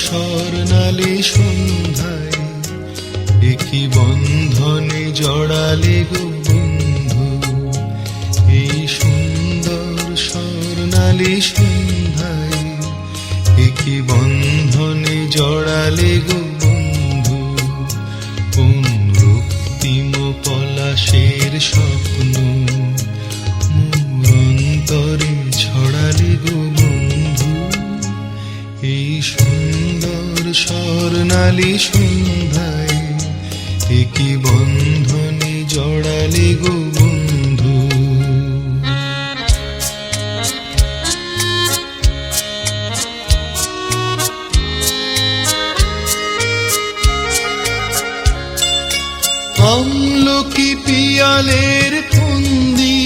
স্বর্ণালী সন্ধ্যায় একই বন্ধনে জড়ালে গো বন্ধু, এই সুন্দর স্বর্ণালী সন্ধ্যায় একই বন্ধনে জড়ালে গো বন্ধু। কোন রক্তিম পলাশের স্বপ্ন মোর অন্তরে ছড়ালে গো বন্ধু, এই সুন্দর স্বর্ণালী সন্ধ্যায় একই বন্ধনে জড়ালে গো বন্ধু। আমলকি পিয়ালের ফন্দি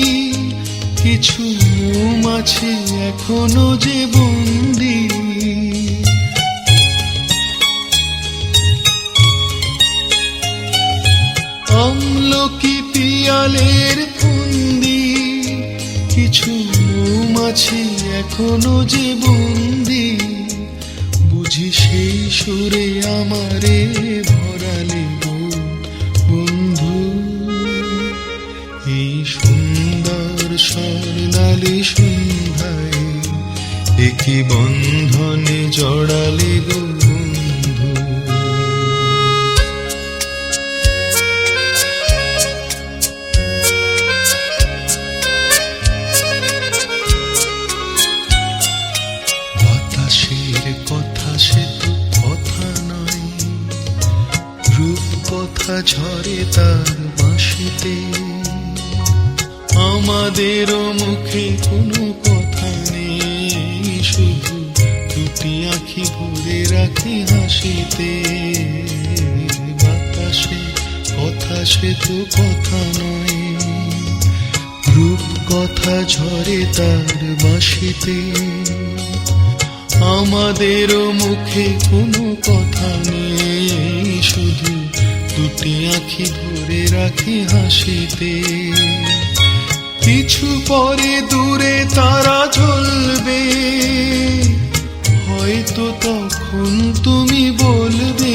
কিছু মৌমাছি এখনো যে বন্দি, আমলকি পিয়ালের ফন্দি কিছু মৌমাছি এখনো যে বন্দি, বুঝি সেই সুরে আমারে ভরালে গো বন্ধু, এই সুন্দর স্বর্ণালী সন্ধ্যায় একই বন্ধনে জড়ালে গো বন্ধু। বাতাসের কথা সে তো কথা নয়, রূপ কথা ঝরে তার বাঁশিতে, আমাদেরও মুখে কোনো কথা নেই, শুধু দুটি আঁখি ভরে রাখি হাসিতে। বাতাসে কথা সে তো কথা নয়, রূপ কথা ঝরে তার বাঁশিতে, আমাদেরও মুখে কোনো কথা নেই, শুধু দুটি আঁখি ভরে রাখি হাসিতে। কিছু পরে দূরে তারা জ্বলবে, হয়তো তখন তুমি বলবে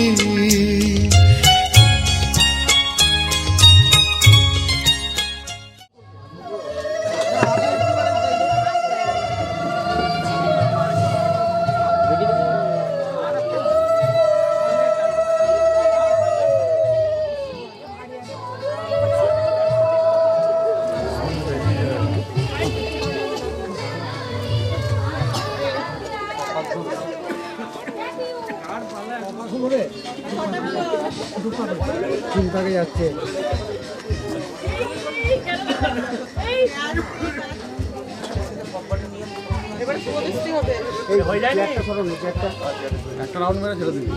চিন্তাকে যাচ্ছে। একটা রাউন্ড মেরে ছেড়ে দিবি।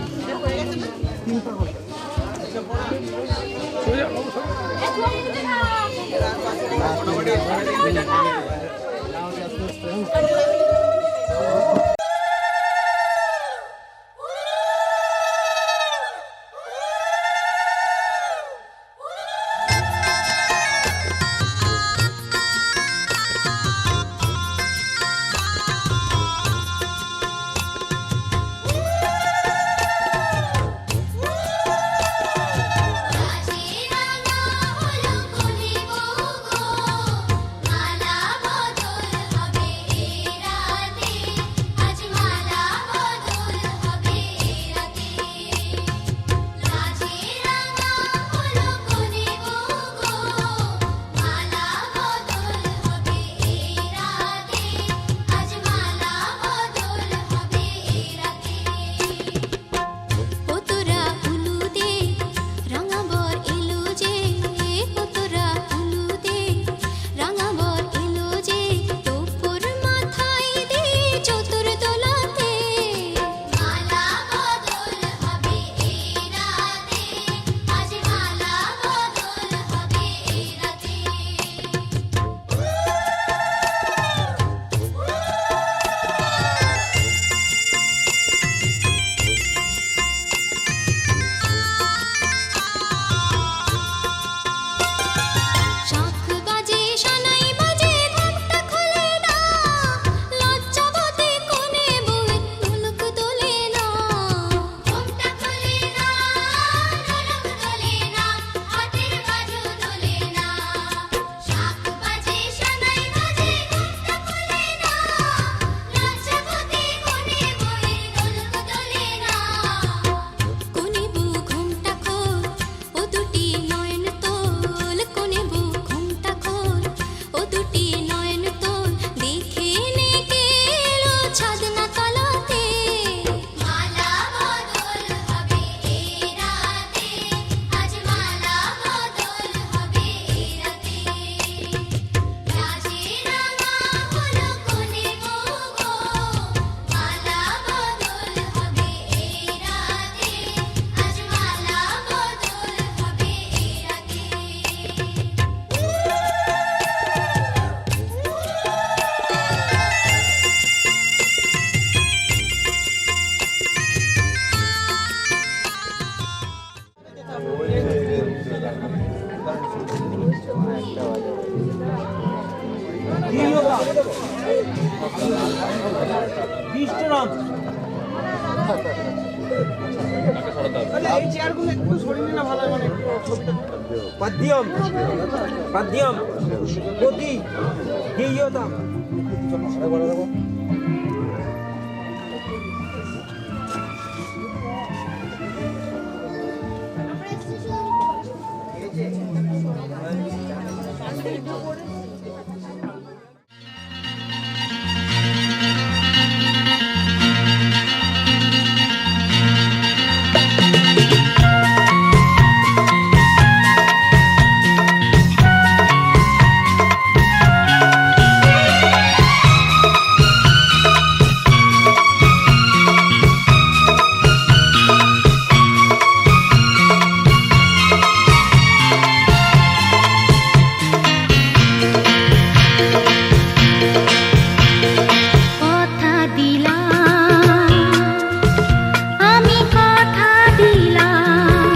বিষ্টরাম এই চেয়ারগুলো একটু সরিয়ে নিলে ভালো হয়, মানে পাদ্যম পাদ্যম গতি গেয়তা কথা দিলাম আমি কথা দিলাম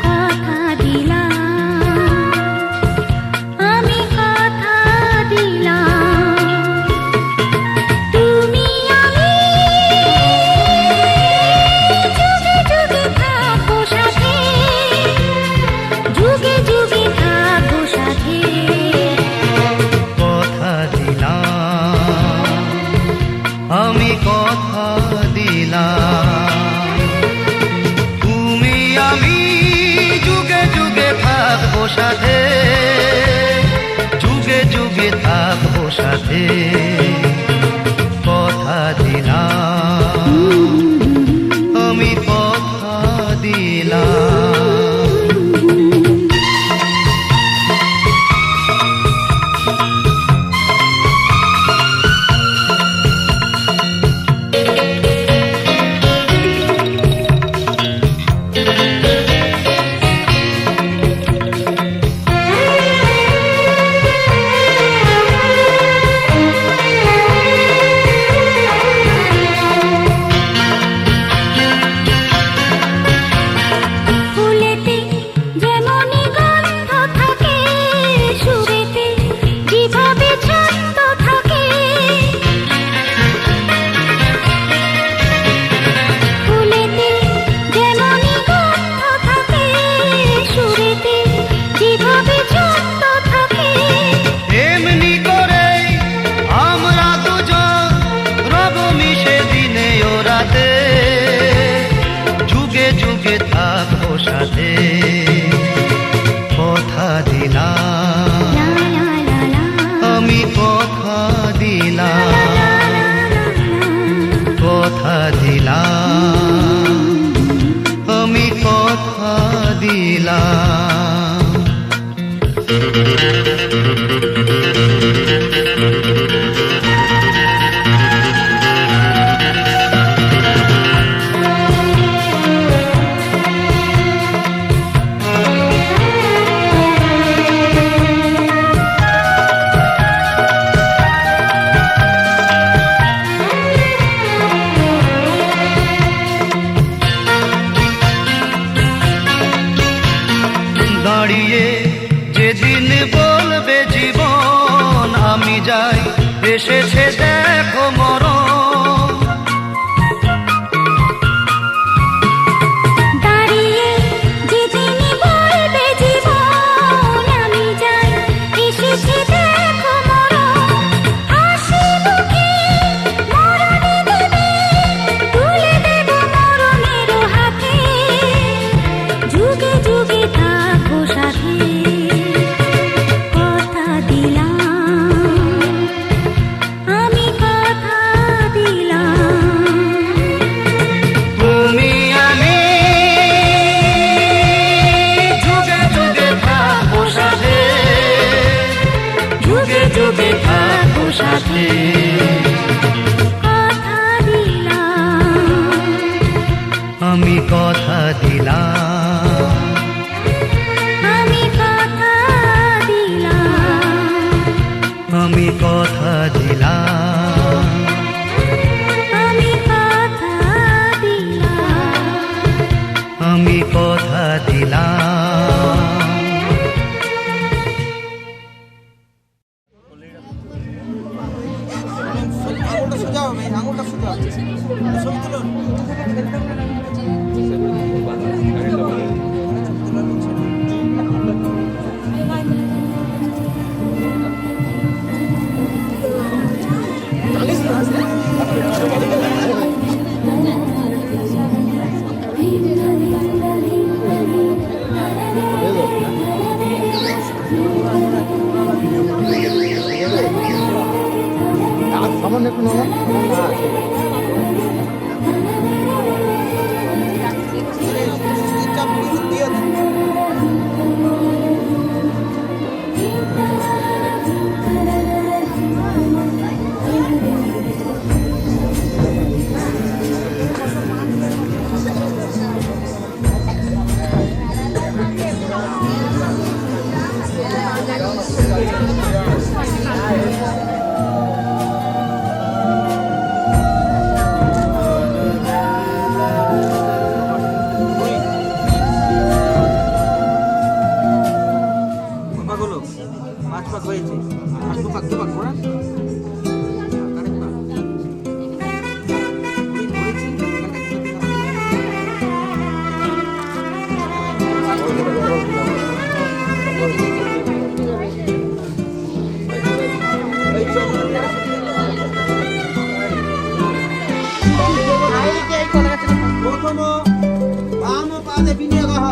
কথা দিলাম আমি কথা দিলাম তুমি আমি যুগে যুগে থাকবো সাথে যুগে যুগে থাকবো সাথে কথা দিলাম আমি কথা দিলাম তুমি আমি যুগে যুগে থাকবো সাথে যুগে যুগে থাকবো সাথে কথা দিলাম আমি কথা দিলাম ফুলেতে যেমনি গন্ধ থাকে সুরেতে যেভাবে ছন্দ থাকে ফুলেতে যেমনি গন্ধ থাকে সুরেতে যেভাবে ছন্দ থাকে এমনি করে আমরা দুজন রব মিশে দিনে ও রাতে যুগে যুগে থাকবো সাথে কথা দিলাম লা লা লা লা আমি কথা দিলাম কথা দিলাম আমি কথা দিলাম দাঁড়িয়ে যেদিন বলবে জীবন আমি যাই এসেছে দেখো মরণ দাঁড়িয়ে যেদিনই বলবে জীবন আমি যাই এসেছে দেখো মরণ হাসি মুখে মরণে দেবে তুলে দেব মরণের হাতে যুগে যুগে থাকবো সাথে কথা দিলাম আমি কথা দিলাম তুমি আমি যুগে যুগে থাকবো সাথে যুগে যুগে থাকবো সাথে কথা দিলাম আমি কথা দিলাম আমি কথা দিলাম আমি কথা দিলাম আমি কথা দিলাম আমি কথা দিলাম পাদে বিনিয়োগ হ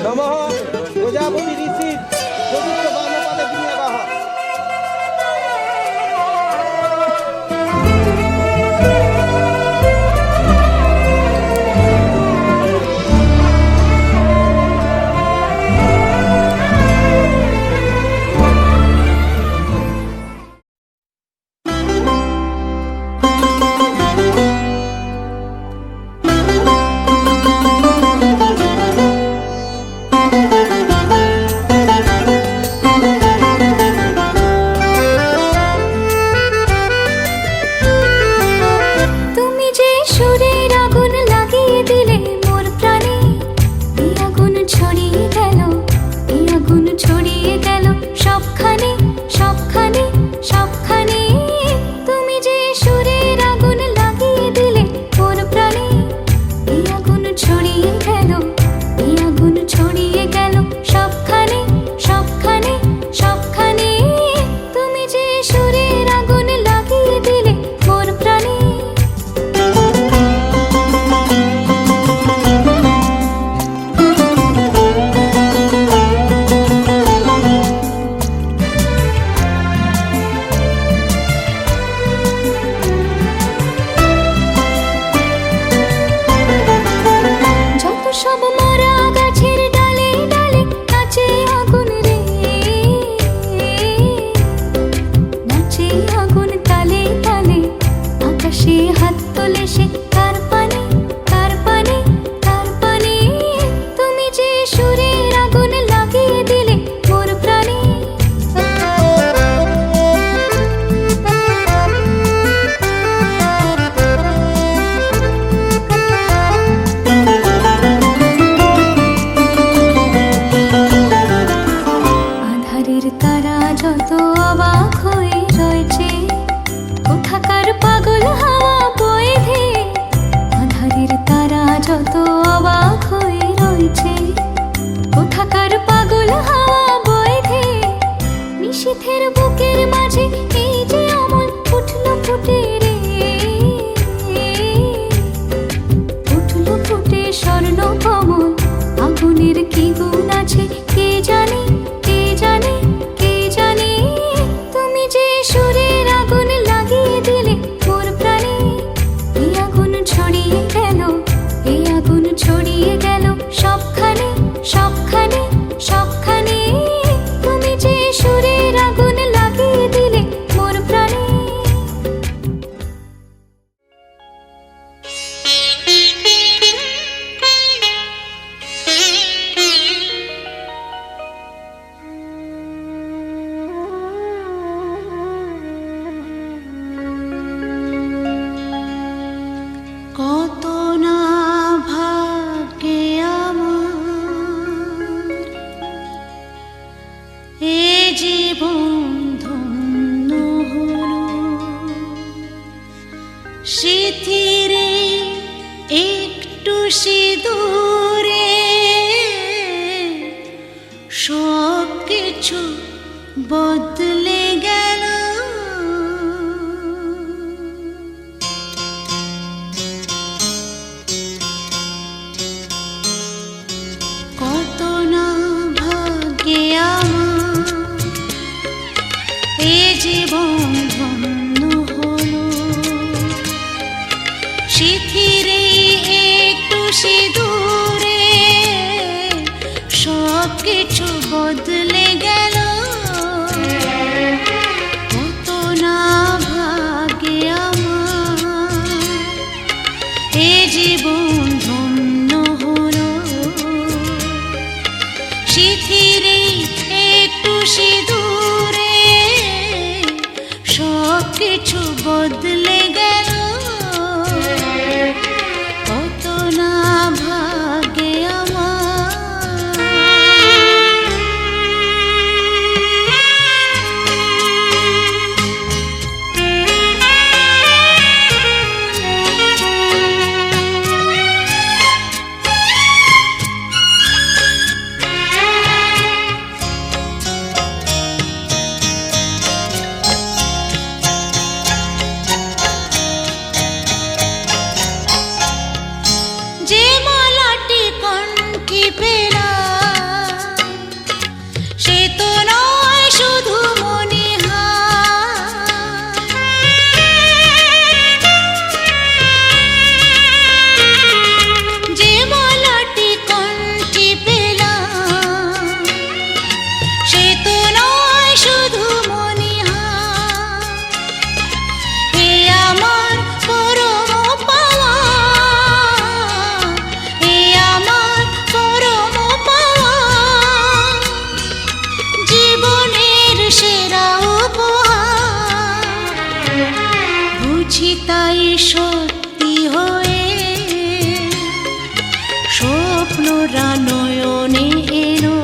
নমঃ প্রজাপতি ঋষির চতুর্থ বামপাদে বিনিয়োগ হ তুমি যে সুরের আগুন লাগিয়ে দিলে মোর প্রাণে, এই আগুন ছড়িয়ে গেল, এই আগুন ছড়িয়ে গেল সবখানে সবখানে সবখানে। তুমি যে সুরের আগুন লাগিয়ে দিলে মোর প্রাণে, এই আগুন ছড়িয়ে গেল, এই আগুন ছড়িয়ে গেল সবখানে সবখানে সবখানে। তুমি যে সুরের আগুন লাগিয়ে দিলে মোর প্রাণে। যত সব মরা গাছের ডালে ডালে নাচে আগুন রে, নাচে আগুন তালে তালে। আকাশে হাত তোলে সে কার পানে কার পানে কার পানে। তুমি যে সুরের আগুন লাগিয়ে দিলে মোর প্রাণে। আধারের তারা যত অবাক হয়ে রয়েছে, কোথাকার পাগল হাওয়া বয়ে ধেয়ে। আধারের তারা যত অবাক হয়ে রয়েছে, কোথাকার পাগল হাওয়া বয়ে ধেয়ে। নিশীথের বুকের মাঝে এই যে অমল উঠল ফুটে রে, উঠল ফুটে স্বর্ণ কমল। আগুনের কি গুণ আছে কে জানে কে জানে কে জানে। তুমি যে সুরের আগুন লাগিয়ে দিলে মোর প্রাণে, এই আগুন ছড়িয়ে গেল, এই আগুন ছড়িয়ে গেল সবখানে সবখানে সবখানে। তুমি যে সুরের আগুন লাগিয়ে দিলে মোর প্রাণে। কত না ভাগ্যে আমার এ জীবন ধন্য হলো। স্মৃতিরে একটু সিঁদুরে সব কিছু বদলে গেল। কত না ভাগ্যে আমার এ জীবন ধন্য হলো। স্মৃতিরে একটু সিঁদুরে সব কিছু বদলে গেল। কত কিছু বদলে গেল, কত না ভাগে যে মালাটি কণ্ঠে পেলাম, সে তো নয় শুধু মনিহার। যে মালাটি কণ্ঠে পেলাম, সে তো নয় শুধু মনিহার। হে আমার পরম পাওয়া, হে আমার পরম পাওয়া, জীবনের সেরা উপহার। বুঝি তাই সত্যি হয়ে স্বপ্নরা নয়নে এলো,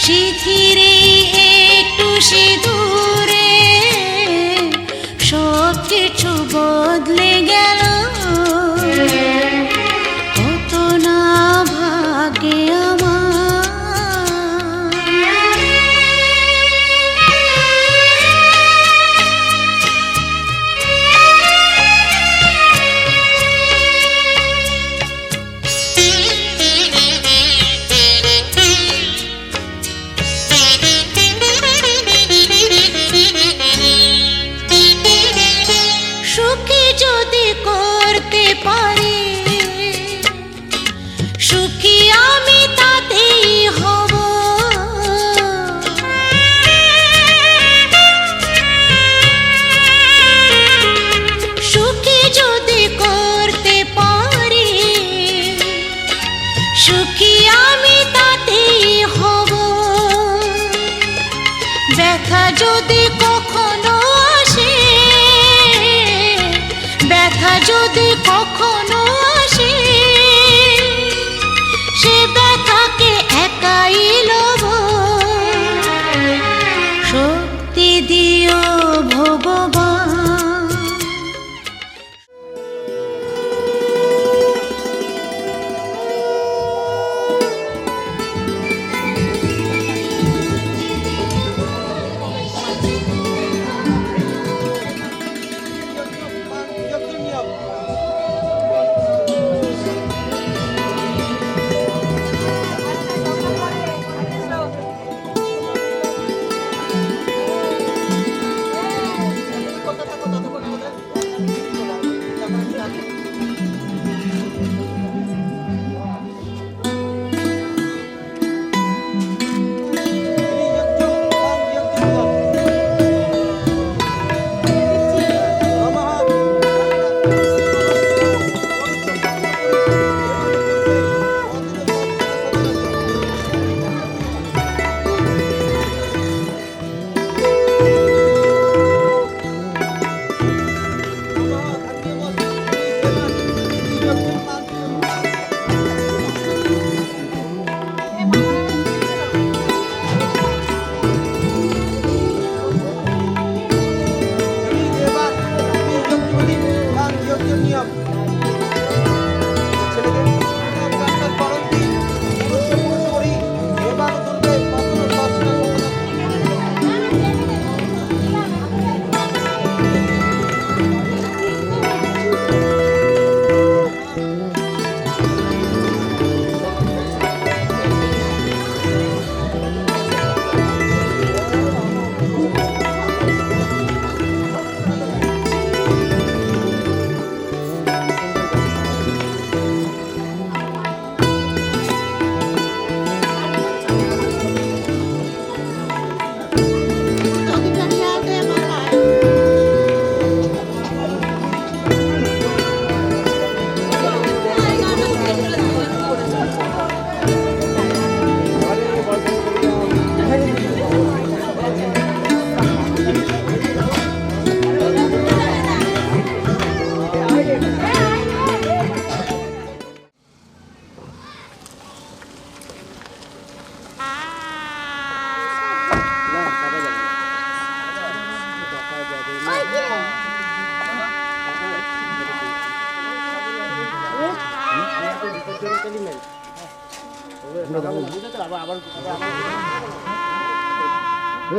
শিথিরে একটু সিঁদুরে সব কিছু বদলে গেল, কত না ভাগে সুখী যদি করতে পারি, সুখী আমি তাতেই হব। সুখী যদি করতে পারি, সুখী আমি তাতেই হব। ব্যথা যদি কখনো আসে, ব্যথা যদি কখনো আসে, সে ব্যথাকে একাই লব। শক্তি দিও ভগবান। যজ্ঞ নিয়ম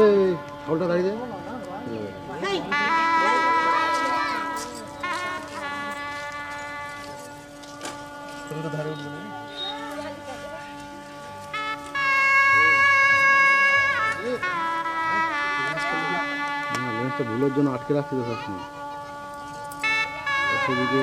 এই ফলটা দাঁড়িয়ে দে। লেন্সটা ভুলের জন্য আটকে রাখছি তো সবসময়। সেদিকে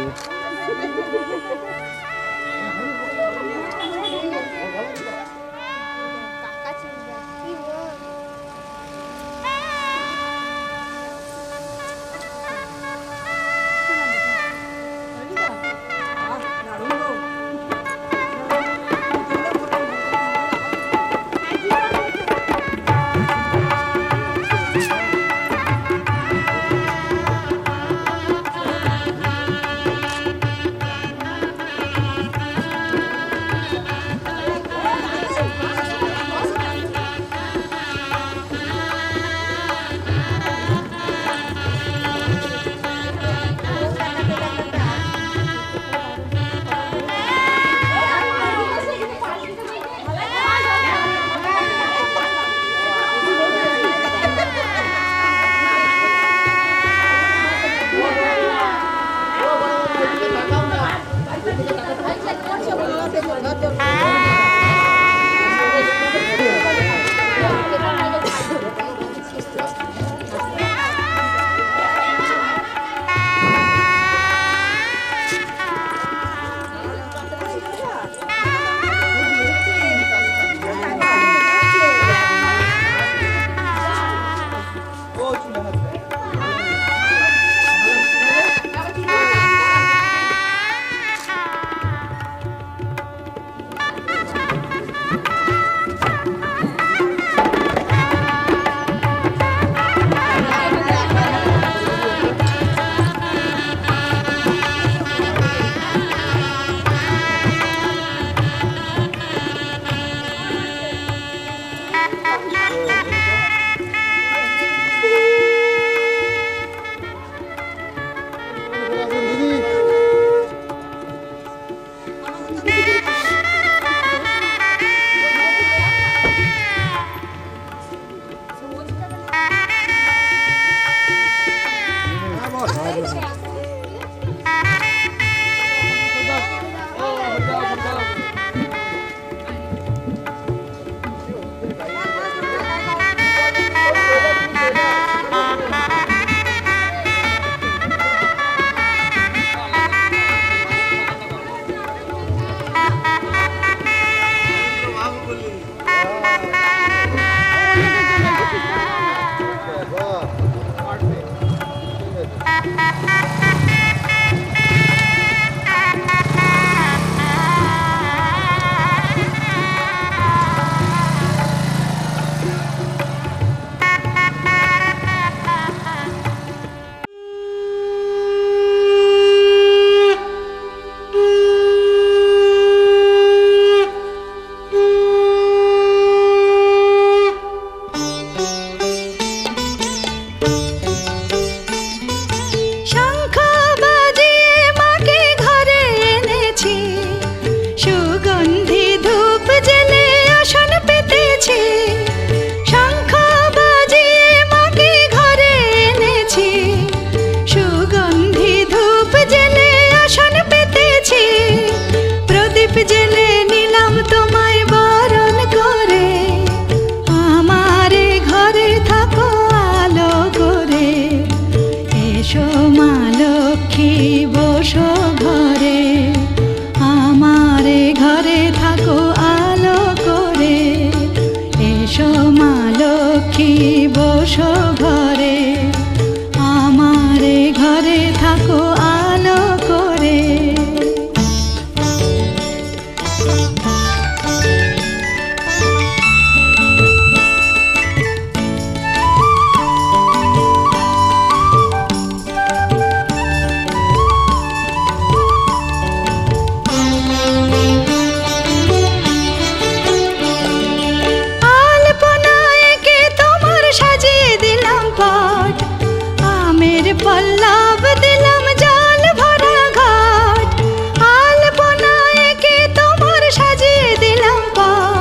পা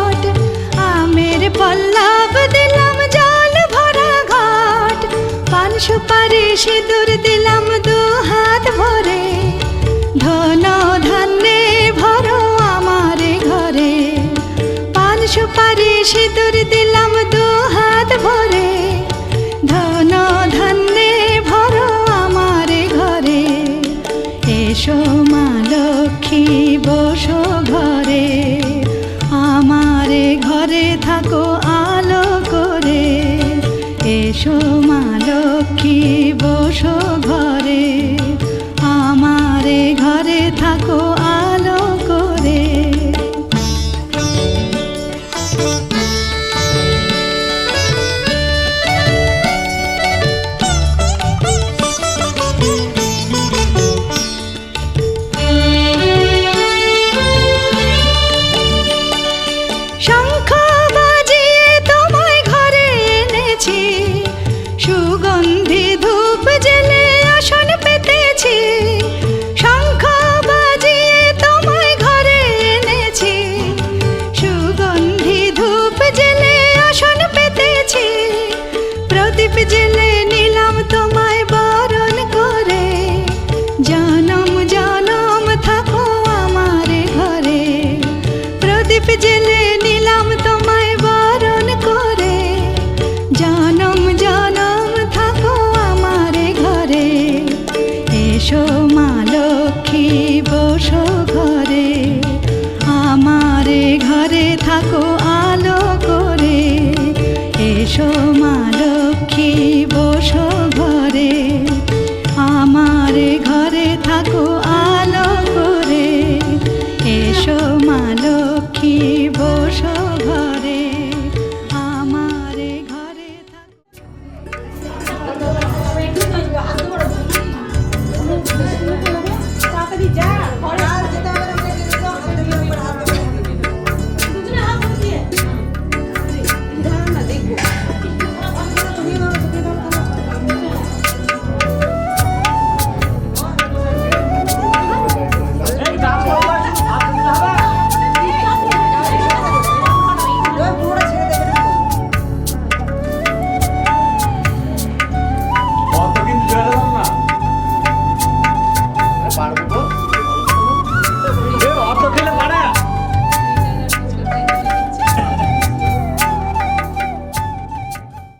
সিঁদুর দিলাম দু হাত ভরে, ধন ধান্যে ভরো আমার ঘরে। পান সুপারি সিঁদুর দিলাম দু হাত ভরে, ধন ধান্যে ভরো আমার ঘরে। এসো মা লক্ষ্মী বসো ঘরে, আমার ঘরে থাকো আলো করে। এসো মা লক্ষ্মী বসো ঘরে, আমার ঘরে থাকো আলো করে। শঙ্খ বাজিয়ে তোমায় ঘরে এনেছি, সুগন্ধি ধূপ জেলে আসন পেতেছি। শঙ্খ বাজিয়ে তোমায় ঘরে এনেছি, সুগন্ধি ধূপ জেলে আসন পেতেছি। প্রদীপ জেলে নিলাম তোমায় বরণ করে, জনম জনম থাকো আমার ঘরে। প্রদীপ জেলে নিলাম তোমায় বরণ করে, জনম জনম থাকো আমার ঘরে। এসো মা লক্ষ্মী বসো ঘরে, আমার ঘরে থাকো আলো করে। এসো মা লক্ষ্মী বসো